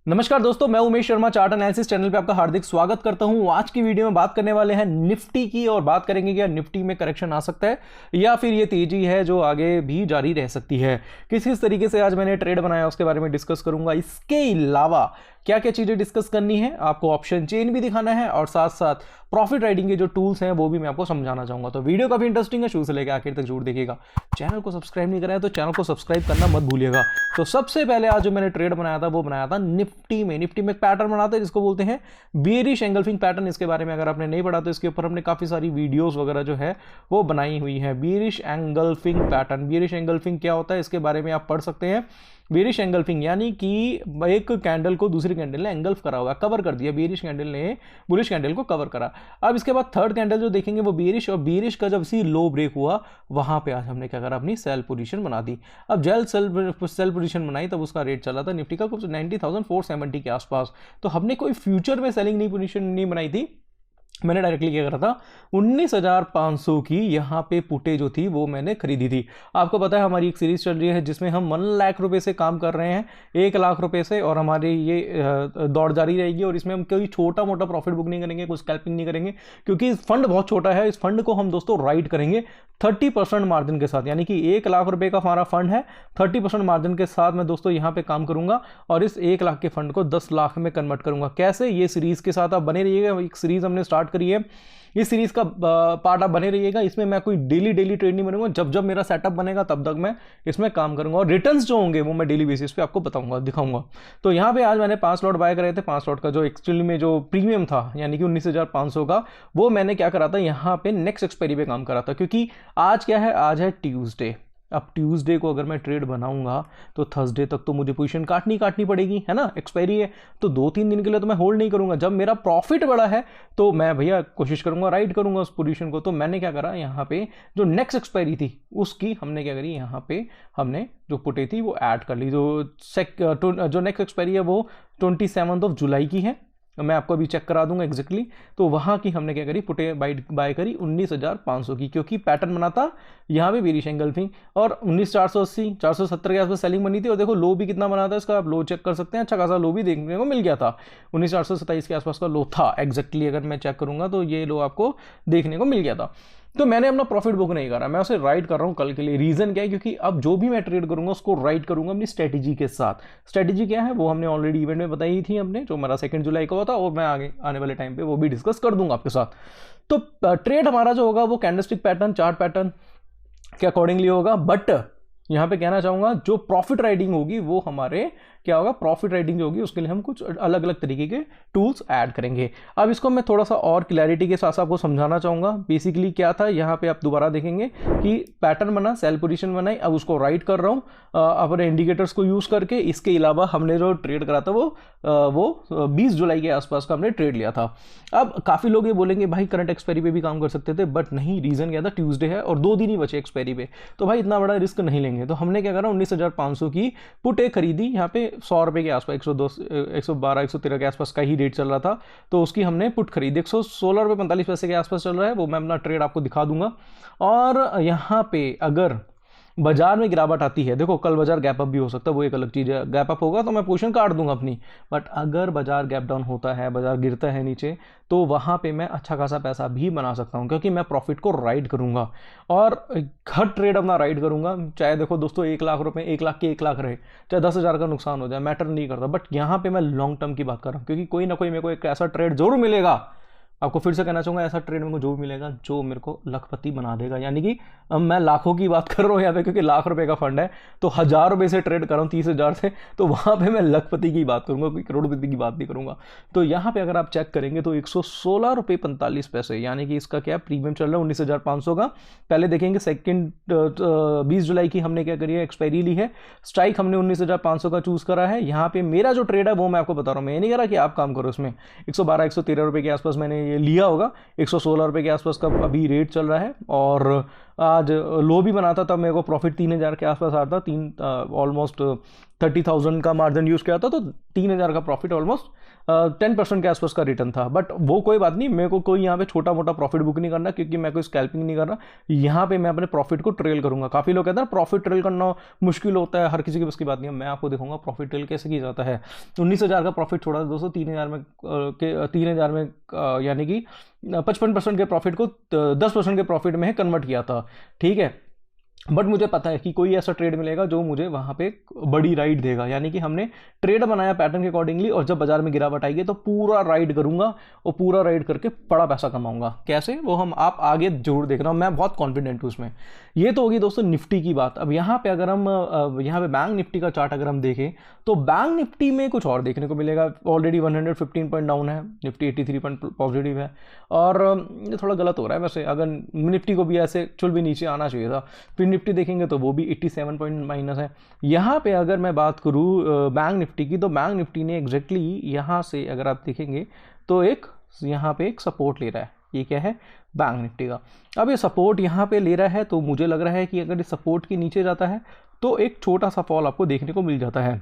नमस्कार दोस्तों, मैं Umesh Sharma chart analysis channel पे आपका हार्दिक स्वागत करता हूं। आज की वीडियो में बात करने वाले हैं निफ्टी की और बात करेंगे कि निफ्टी में करेक्शन आ सकता है या फिर ये तेजी है जो आगे भी जारी रह सकती है। किस तरीके से आज मैंने ट्रेड बनाया उसके बारे में डिस्कस करूंगा। इसके अलावा क्या क्या चीजें डिस्कस करनी है, आपको ऑप्शन चेन भी दिखाना है और साथ साथ प्रॉफिट राइडिंग के जो टूल्स हैं वो भी मैं आपको समझाना चाहूंगा। तो वीडियो काफी इंटरेस्टिंग है, शुरू से लेकर आखिर तक जरूर देखिएगा। चैनल को सब्सक्राइब नहीं करा है तो चैनल को सब्सक्राइब करना मत भूलिएगा। तो सबसे पहले आज जो मैंने ट्रेड बनाया था वो बनाया था निफ्टी में एक पैटर्न बनाते हैं जिसको बोलते हैं बेयरिश एंगल्फिंग पैटर्न। इसके बारे में अगर आपने नहीं पढ़ा तो इसके ऊपर हमने काफी सारी वीडियोस वगैरह जो है वो बनाई हुई है। Bearish engulfing pattern, bearish engulfing क्या होता है इसके बारे में आप पढ़ सकते हैं। बेयरिश एंगल्फिंग यानी कि एक कैंडल को दूसरी कैंडल ने एंगल्फ करा हुआ, कवर कर दिया। बेयरिश कैंडल ने बुलिश कैंडल को कवर करा। अब इसके बाद थर्ड कैंडल जो देखेंगे वो बेयरिश, और बेयरिश का जब सी लो ब्रेक हुआ वहां पे आज हमने क्या करा, अपनी सेल पोजीशन बना दी। अब जल सेल पोजीशन बनाई तब उसका रेट चला था निफ्टी का कुछ 90,470 के आसपास। तो हमने कोई फ्यूचर में सेलिंग नहीं पोजीशन नहीं बनाई थी, मैंने डायरेक्टली क्या करा था 19,500 की यहाँ पे पुटे जो थी वो मैंने खरीदी थी। आपको पता है हमारी एक सीरीज चल रही है जिसमें हम 1 लाख रुपए से काम कर रहे हैं, 1 लाख रुपए से, और हमारी ये दौड़ जारी रहेगी। और इसमें हम कोई छोटा मोटा प्रॉफिट बुक नहीं करेंगे, कोई स्कैल्पिंग नहीं करेंगे, क्योंकि फंड बहुत छोटा है। इस फंड को हम दोस्तों राइड करेंगे 30% मार्जिन के साथ, यानी कि 1 लाख रुपए का हमारा फंड है, 30% मार्जिन के साथ मैं दोस्तों यहाँ पे काम करूंगा और इस 1 लाख के फंड को 10 लाख में कन्वर्ट करूंगा। कैसे, ये सीरीज के साथ आप बने रहिएगा। एक सीरीज हमने स्टार्ट करी है, इस सीरीज का पार्ट आप बने रहिएगा। इसमें मैं कोई डेली ट्रेड नहीं बनूंगा, जब जब मेरा सेटअप बनेगा तब तक मैं इसमें काम करूंगा और रिटर्न्स जो होंगे वो मैं डेली बेसिस पे आपको बताऊंगा, दिखाऊंगा। तो यहाँ पे आज मैंने 5 लॉट बाय करे थे। 5 लॉट का जो एक्चुअली में जो प्रीमियम था यानी कि 19,500 का, वो मैंने क्या करा था, यहाँ पे नेक्स्ट एक्सपायरी पे काम करा था। क्योंकि आज क्या है, आज है ट्यूसडे। अब ट्यूसडे को अगर मैं ट्रेड बनाऊंगा तो थर्सडे तक तो मुझे पोजीशन काटनी पड़ेगी, है ना, एक्सपायरी है। तो 2-3 दिन के लिए तो मैं होल्ड नहीं करूंगा। जब मेरा प्रॉफिट बड़ा है तो मैं भैया कोशिश करूंगा राइड करूंगा उस पोजीशन को। तो मैंने क्या करा, यहाँ पे जो नेक्स्ट एक्सपायरी थी उसकी हमने क्या करी, यहाँ पे हमने जो पुटे थी वो ऐड कर ली। जो नेक्स्ट एक्सपायरी है वो 27 जुलाई की है, मैं आपको अभी चेक करा दूंगा एग्जैक्टली। तो वहां की हमने क्या करी, पुटे बाय करी 19,500 की, क्योंकि पैटर्न बना था यहाँ पे बेयरिश एंगल्फिंग। और 19,480 470 के आसपास सेलिंग बनी थी। और देखो लो भी कितना बना था इसका, आप लो चेक कर सकते हैं। अच्छा खासा लो भी देखने को मिल गया था, 19,427 के आसपास का लो था एग्जैक्टली। अगर मैं चेक करूंगा तो ये लो आपको देखने को मिल गया था। तो मैंने अपना प्रॉफिट बुक नहीं करा, मैं उसे राइड कर रहा हूं कल के लिए। रीजन क्या है, क्योंकि अब जो भी मैं ट्रेड करूंगा उसको राइड करूंगा अपनी स्ट्रेटेजी के साथ। स्ट्रेटेजी क्या है वो हमने ऑलरेडी इवेंट में बताई थी हमने, जो हमारा 2 जुलाई का हुआ था, और मैं आगे आने वाले टाइम पे वो भी डिस्कस कर दूंगा आपके साथ। तो ट्रेड हमारा जो होगा वो कैंडलस्टिक पैटर्न, चार्ट पैटर्न के अकॉर्डिंगली होगा। बट यहां पे कहना चाहूंगा जो प्रॉफिट राइडिंग होगी वो हमारे क्या होगा, प्रॉफिट राइडिंग जो होगी उसके लिए हम कुछ अलग अलग तरीके के टूल्स ऐड करेंगे। अब इसको मैं थोड़ा सा और क्लैरिटी के साथ आपको समझाना चाहूंगा। बेसिकली क्या था, यहाँ पे आप दोबारा देखेंगे कि पैटर्न बना, सेल पोजीशन बनाई, अब उसको राइड कर रहा हूँ अपने इंडिकेटर्स को यूज करके। इसके अलावा हमने जो ट्रेड करा था वो 20 जुलाई के आसपास का हमने ट्रेड लिया था। अब काफी लोग ये बोलेंगे भाई करंट एक्सपायरी पे भी काम कर सकते थे, बट नहीं, रीजन क्या था, ट्यूसडे है और 2 दिन ही बचे एक्सपायरी पे, तो भाई इतना बड़ा रिस्क नहीं लेंगे। तो हमने क्या करा, 19,500 की पुटे खरीदी। यहाँ पे 100 रुपए के आसपास, 112 112 113 के आसपास का ही रेट चल रहा था, तो उसकी हमने पुट खरीदी। 116 रुपए 45 पैसे के आसपास चल रहा है, वो मैं अपना ट्रेड आपको दिखा दूंगा। और यहाँ पे अगर बाजार में गिरावट आती है, देखो कल बाजार गैप अप भी हो सकता है, वो एक अलग चीज है। गैप अप होगा तो मैं पोजीशन काट दूंगा अपनी, बट अगर बाजार गैप डाउन होता है, बाजार गिरता है नीचे, तो वहां पे मैं अच्छा खासा पैसा भी बना सकता हूं, क्योंकि मैं प्रॉफिट को राइड करूंगा और हर ट्रेड अपना राइड करूंगा। चाहे देखो दोस्तों 1 लाख रुपए, 1 लाख के 1 लाख रहे, चाहे 10,000 का नुकसान हो जाए, मैटर नहीं करता। बट यहां पे मैं लॉन्ग टर्म की बात कर रहा हूं, क्योंकि कोई ना कोई मेरे को एक ऐसा ट्रेड जरूर मिलेगा। आपको फिर से कहना चाहूंगा, ऐसा ट्रेड मेरे को जो भी मिलेगा जो मेरे को लखपति बना देगा। यानी कि मैं लाखों की बात कर रहा हूँ यहाँ पे, क्योंकि लाख रुपए का फंड है, तो 1,000 रुपए से ट्रेड कर रहा हूँ, 30,000 से, तो वहां पे मैं लखपति की बात करूंगा, कोई करोड़पति की बात नहीं करूंगा। तो यहाँ पे अगर आप चेक करेंगे तो 116 रुपए 45 पैसे, यानी कि इसका क्या प्रीमियम चल रहा है 19,500 का। पहले देखेंगे 20 जुलाई की हमने क्या करी है, एक्सपायरी ली है, स्ट्राइक हमने 19,500 का चूज करा है। यहाँ पे मेरा जो ट्रेड है वो मैं आपको बता रहा हूँ, मैं ये नहीं कह रहा कि आप काम करो इसमें। 112 113 रुपए के आसपास मैंने ये लिया होगा, 116 रुपए के आसपास का अभी रेट चल रहा है। और आज लो भी बनाता तब मेरे को प्रॉफिट 3000 के आसपास आता, ऑलमोस्ट 30,000 का मार्जिन यूज़ किया था, तो 3000 का प्रॉफिट ऑलमोस्ट 10% के आसपास का रिटर्न था। बट वो कोई बात नहीं, मेरे को कोई यहाँ पे छोटा मोटा प्रॉफिट बुक नहीं करना, क्योंकि मैं कोई स्कैल्पिंग नहीं कर रहा। यहाँ पे मैं अपने प्रॉफिट को ट्रेल करूंगा। काफ़ी लोग कहते हैं प्रॉफिट ट्रेल करना मुश्किल होता है, हर किसी की बस की बात नहीं है। मैं आपको दिखाऊंगा प्रॉफिट ट्रेल कैसे किया जाता है। 19,000 का प्रॉफिट छोड़ा था दोस्तों, 3,000 में यानी कि 55% के प्रॉफिट को 10% के प्रॉफिट में कन्वर्ट किया था, ठीक है। बट मुझे पता है कि कोई ऐसा ट्रेड मिलेगा जो मुझे वहाँ पे बड़ी राइड देगा, यानी कि हमने ट्रेड बनाया पैटर्न के अकॉर्डिंगली, और जब बाजार में गिरावट आएगी तो पूरा राइड करूंगा और पूरा राइड करके बड़ा पैसा कमाऊंगा। कैसे, वो हम आप आगे जरूर देख रहा हूँ, मैं बहुत कॉन्फिडेंट हूँ उसमें। ये तो होगी दोस्तों निफ्टी की बात। अब यहाँ पे अगर हम यहाँ पे बैंक निफ्टी का चार्ट अगर हम देखें तो बैंक निफ्टी में कुछ और देखने को मिलेगा। ऑलरेडी 115 पॉइंट डाउन है, निफ्टी 83 पॉइंट पॉजिटिव है, और ये थोड़ा गलत हो रहा है वैसे। अगर निफ्टी को भी ऐसे चुल भी नीचे आना चाहिए था। फिर निफ्टी देखेंगे तो वो भी 87 पॉइंट माइनस है। यहाँ पे अगर मैं बात करूँ बैंक निफ्टी की, तो बैंक निफ्टी ने एग्जैक्टली यहाँ से अगर आप देखेंगे तो एक यहाँ पे एक सपोर्ट ले रहा है। ये क्या है, बैंक निफ्टी का। अब ये सपोर्ट यहाँ पे ले रहा है, तो मुझे लग रहा है कि अगर ये सपोर्ट के नीचे जाता है तो एक छोटा सा फॉल आपको देखने को मिल जाता है।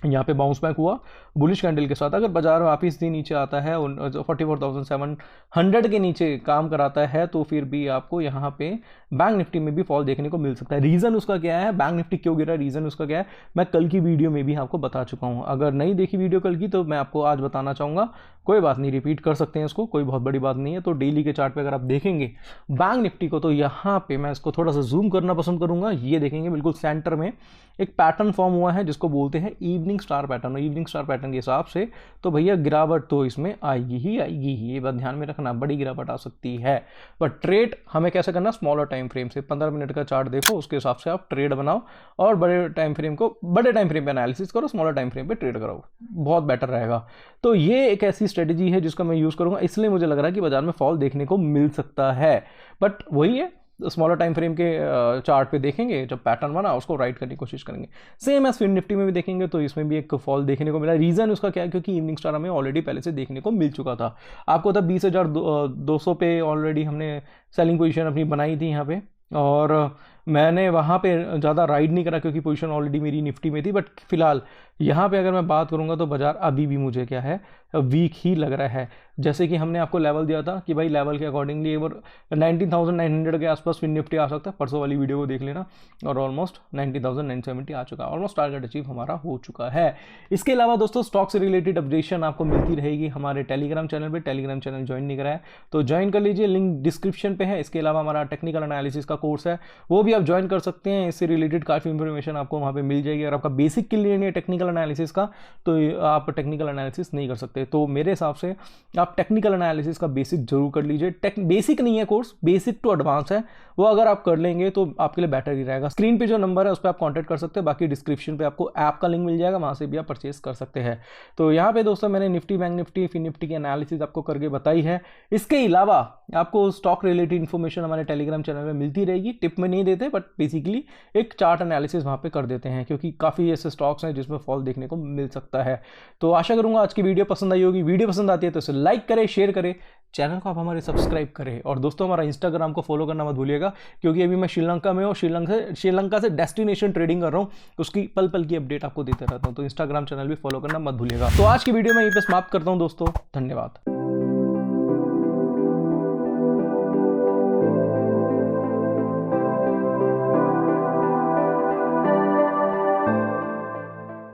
यहाँ पे बाउंस बैक हुआ बुलिश कैंडल के साथ। अगर बाजार वापिस भी नीचे आता है 44,700 के नीचे काम कराता है, तो फिर भी आपको यहाँ पे बैंक निफ्टी में भी फॉल देखने को मिल सकता है। रीज़न उसका क्या है, बैंक निफ्टी क्यों गिरा, रीज़न उसका क्या है, मैं कल की वीडियो में भी आपको बता चुका हूँ। अगर नहीं देखी वीडियो कल की तो मैं आपको आज बताना चाहूँगा, कोई बात नहीं, रिपीट कर सकते हैं इसको, कोई बहुत बड़ी बात नहीं है। तो डेली के चार्ट पे अगर आप देखेंगे बैंक निफ्टी को, तो यहाँ पे मैं इसको थोड़ा सा जूम करना पसंद करूँगा। ये देखेंगे बिल्कुल सेंटर में एक पैटर्न फॉर्म हुआ है जिसको बोलते हैं evening star pattern. Evening star pattern के हिसाब से तो भैया गिरावट तो इसमें आएगी ही आएगी, ये बात ध्यान में रखना, बड़ी गिरावट आ सकती है। बट ट्रेड हमें कैसे करना, स्मॉलर टाइम फ्रेम से 15 मिनट का चार्ट देखो, उसके हिसाब से आप ट्रेड बनाओ, और बड़े टाइम फ्रेम पे एनालिसिस करो, स्मॉलर टाइम फ्रेम पे ट्रेड करो, बहुत बेटर रहेगा। तो ये एक ऐसी स्ट्रेटेजी है जिसका मैं यूज़ करूँगा, इसलिए मुझे लग रहा है कि बाजार में फॉल देखने को मिल सकता है। बट वही है, स्मॉलर टाइम फ्रेम के चार्ट पे देखेंगे, जब पैटर्न बना उसको राइट करने की कोशिश करेंगे। सेम एज फिर निफ्टी में भी देखेंगे तो इसमें भी एक फॉल देखने को मिला। रीज़न उसका क्या है, क्योंकि इवनिंग स्टार हमें ऑलरेडी पहले से देखने को मिल चुका था। आपको था 20,200 पे ऑलरेडी हमने सेलिंग पोजीशन अपनी बनाई थी यहाँ पे, और मैंने वहाँ पे ज़्यादा राइड नहीं करा क्योंकि पोजीशन ऑलरेडी मेरी निफ्टी में थी। बट फिलहाल यहाँ पे अगर मैं बात करूँगा तो बाजार अभी भी मुझे क्या है, वीक ही लग रहा है। जैसे कि हमने आपको लेवल दिया था कि भाई लेवल के अकॉर्डिंगली एक बार 19,900 के आसपास फिर निफ्टी आ सकता है, परसों वाली वीडियो को देख लेना, और ऑलमोस्ट 19,970 आ चुका है, ऑलमोस्ट टारगेट अचीव हमारा हो चुका है। इसके अलावा दोस्तों स्टॉक से रिलेटेड अपडेशन आपको मिलती रहेगी हमारे टेलीग्राम चैनल पर। टेलीग्राम चैनल ज्वाइन नहीं करा है तो ज्वाइन कर लीजिए, लिंक डिस्क्रिप्शन पे है। इसके अलावा हमारा टेक्निकल एनालिसिस का कोर्स है, वो भी आप ज्वाइन कर सकते हैं। इससे रिलेटेड काफ़ी इंफॉर्मेशन आपको वहाँ पे मिल जाएगी। अगर आपका बेसिक क्लियर नहीं है टेक्निकल एनालिसिस का, तो आप टेक्निकल एनालिसिस नहीं कर सकते। तो मेरे हिसाब से आप टेक्निकल एनालिसिस का बेसिक जरूर कर लीजिए। बेसिक नहीं है कोर्स, बेसिक टू एडवांस है, वो अगर आप कर लेंगे तो आपके लिए बेटर ही रहेगा। स्क्रीन पे जो नंबर है उस पर आप कॉन्टैक्ट कर सकते हैं, बाकी डिस्क्रिप्शन पे आपको ऐप का लिंक मिल जाएगा, वहाँ से भी आप परचेस कर सकते हैं। तो यहाँ पे दोस्तों मैंने निफ्टी, बैंक निफ्टी, फिर निफ्टी की एनालिसिस आपको करके बताई है। इसके अलावा आपको स्टॉक रिलेटेड इन्फॉर्मेशन हमारे टेलीग्राम चैनल में मिलती रहेगी। टिप में नहीं देते, बट बेसिकली एक चार्ट एनालिसिस वहाँ पे कर देते हैं, क्योंकि काफ़ी ऐसे स्टॉक्स हैं जिसमें फॉल देखने को मिल सकता है। तो आशा करूँगा आज की वीडियो पसंद आई होगी। वीडियो पसंद आती है तो इसे लाइक करें, शेयर करें, चैनल को आप हमारे सब्सक्राइब करें, और दोस्तों हमारा इंस्टाग्राम को फॉलो करना मत भूलिएगा, क्योंकि अभी मैं श्रीलंका में हूँ, श्रीलंका से डेस्टिनेशन ट्रेडिंग कर रहा हूँ, उसकी पल पल की अपडेट आपको देते रहता हूँ। तो इंस्टाग्राम चैनल भी फॉलो करना मत भूलिएगा। तो आज की वीडियो में यहीं पे समाप्त करता हूँ दोस्तों, धन्यवाद।